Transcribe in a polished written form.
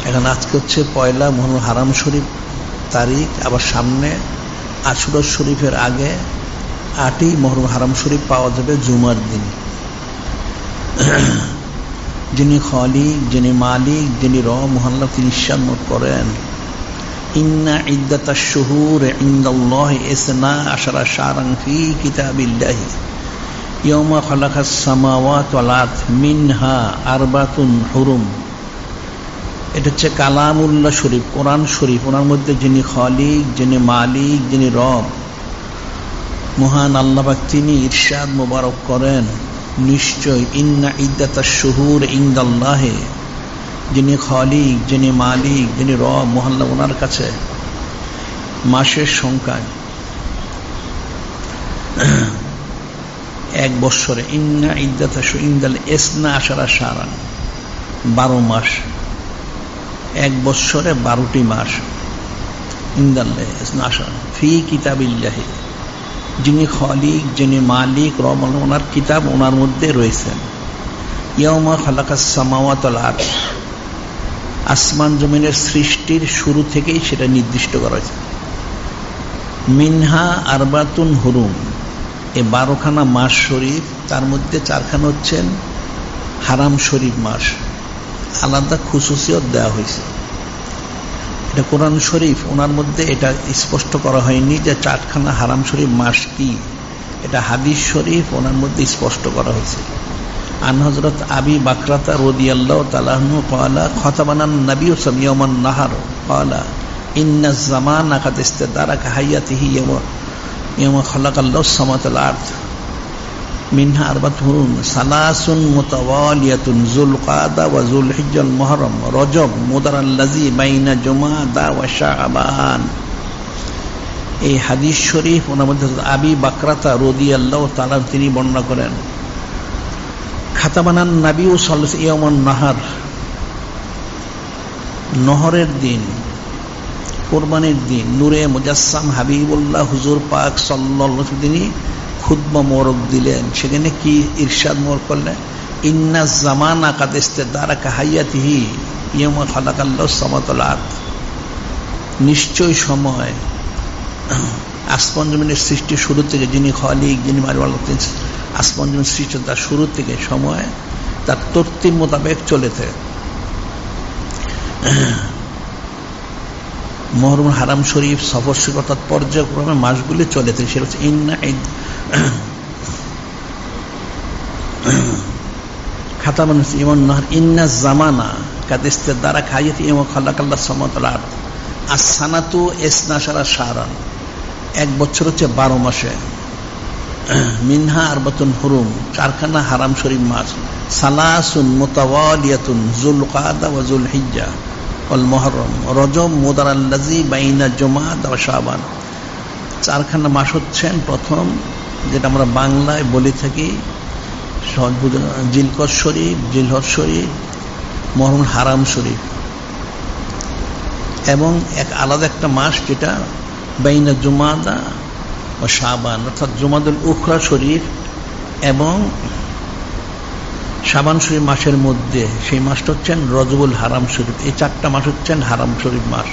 এখন আজকে হচ্ছে পয়লা মুহররম হারাম শরীফ তারিখ, আবার সামনে আশুরা শরীফের আগে 8ই মুহররম হারাম শরীফ পাওয়া যাবে জুমার দিন। যিনি খালিক, যিনি মালিক, যিনি মহাল্লা, তিনি ইরশাদ করেন, ইন্না ইদ্দাতাশ শুহুর ইনদাল্লাহি ইসনা আশারা শাহরান ফি কিতাবিল্লাহি ইয়াওমা খালাকাস সামাওয়াতি ওয়াল আরদ মিনহা আরবাতুন হুরুম। এটা হচ্ছে কালামুল্লাহ শরীফ, কোরআন শরীফ। ওনার মধ্যে যিনি খালিক, যিনি মালিক, যিনি রব, মহান আল্লাহ পাক, তিনি ইরশাদ মোবারক করেন, নিশ্চয় ইন্না ইদ্দাতাশ শুহুর ইনদাল্লাহি, যিনি খালিক, যিনি মালিক, যিনি রব মহাল্লা, ওনার কাছে মাসের সংখ্যা 1 বৎসরে, ইন্না ইদ্দাতাশ ইনদাল ইসনা আশারা শাহরান, 12 মাস, 1 বৎসরে 12টি মাস। ইনদাল্লাহি ইসনা আশারা ফি কিতাবিল্লাহি, যিনি খালিক, যিনি মালিক, রব, ওনার কিতাব ওনার মধ্যে রয়েছেন। ইয়াওমা খালাকাস সামাওয়াতি ওয়াল আরদ, আসমান জমিনের সৃষ্টির শুরু থেকেই সেটা নির্দিষ্ট করা হয়েছে। মিনহা আরবাতুন হুরুম, এই 12খানা মাস শরীফ, তার মধ্যে 4খানা হচ্ছেন হারাম শরীফ মাস, আলাদা খুসুসিয়ত দেওয়া হয়েছে। এটা কোরআন শরীফ, ওনার মধ্যে এটা স্পষ্ট করা হয়নি যে 4খানা হারাম শরীফ মাস কি। এটা হাদিস শরীফ, ওনার মধ্যে স্পষ্ট করা হয়েছে। আন হযরত আবি বাকরাতা রাদিয়াল্লাহু তাআলা আনহু ক্বালা খাতাবানান নবী সামিয়ামান নাহার ক্বালা ইন্নাজ জামানা কাদ ইস্তাদারাকা হায়াতিহি ইয়াওমা খালাকাল্লাহু সামাওয়াতি ওয়াল আরদ মিনহা আরবাতুন হুরুম সালাসুন মুতাওয়ালিয়াতুন যুলকাদা ওয়া যুলহিজ্জাল মুহররম রজব মুদারাল্লাযী বাইনা জুমাদা ওয়া শাবান। এই হাদিস শরীফ, ওনার মধ্যে আবি বাকরাতা রাদিয়াল্লাহু তাআলা তিনি বর্ণনা করেন, খাতাবানান নবী সাল্লাল্লাহু আলাইহি ওয়াসাল্লাম ইয়াওমান নাহার, নহরের দিন, কোরবানির দিন, নূরে মুজাসসাম হাবিবুল্লাহ হুজুর পাক সাল্লাল্লাহু আলাইহি ওয়াসাল্লাম তিনি খুতবা মোবারক দিলেন। সেখানে কি ইরশাদ মোবারক করলেন, ইন্নাজ জামানা কাদ ইস্তাদারাকা হায়াতিহি ইয়াওমা খালাকাল্লাহু সামাওয়াতি ওয়াল আরদ, নিশ্চয় সময় আসমান জমিনের সৃষ্টির শুরু থেকে, যিনি খালিক, যিনি মালিক, আসমান জমিনের সৃষ্টি তার শুরু থেকে সময় তার তরতিব মোতাবেক চলেছে। মুহররম হারাম শরীফ সফর শরীফ অর্থাৎ পর্যায়ক্রমে মাসগুলি চলেছে। সেটা হচ্ছে ইন্না খাতাবান ইমান নাহার ইন্না জামানা কাদ ইস্তাদারাকা হায়াতি ইয়াওমা খালাকাল্লাহু সামাওয়াতি ওয়াল আরদ আস-সানাতু ইসনা আশারা শাহরান, 1 বছর হচ্ছে 12 মাসে। মিনহা আরবাতুন হুরুম, 4খানা হারাম শরীফ মাস। সালাসুন মুতাওয়ালিয়াতুন যুলকাদা ওয়া যুলহিজ্জা ওয়াল মুহররম রজব মুদারাল্লাযী বাইনা জুমাদা ওয়া শাবান। 4খানা মাস হচ্ছেন, প্রথম যেটা আমরা বাংলায় বলে থাকি জিলকদ শরীফ, জিলহজ শরীফ, মুহররম হারাম শরীফ, এবং এক আলাদা একটা মাস যেটা বাইনা জুমাদা ও শাবান, অর্থাৎ জুমাদুল উখরা শরীফ এবং শাবান শরীফ মাসের মধ্যে সেই মাসটা হচ্ছেন রজবুল হারাম শরীফ। এই 4টা মাস হচ্ছেন হারাম শরীফ মাস।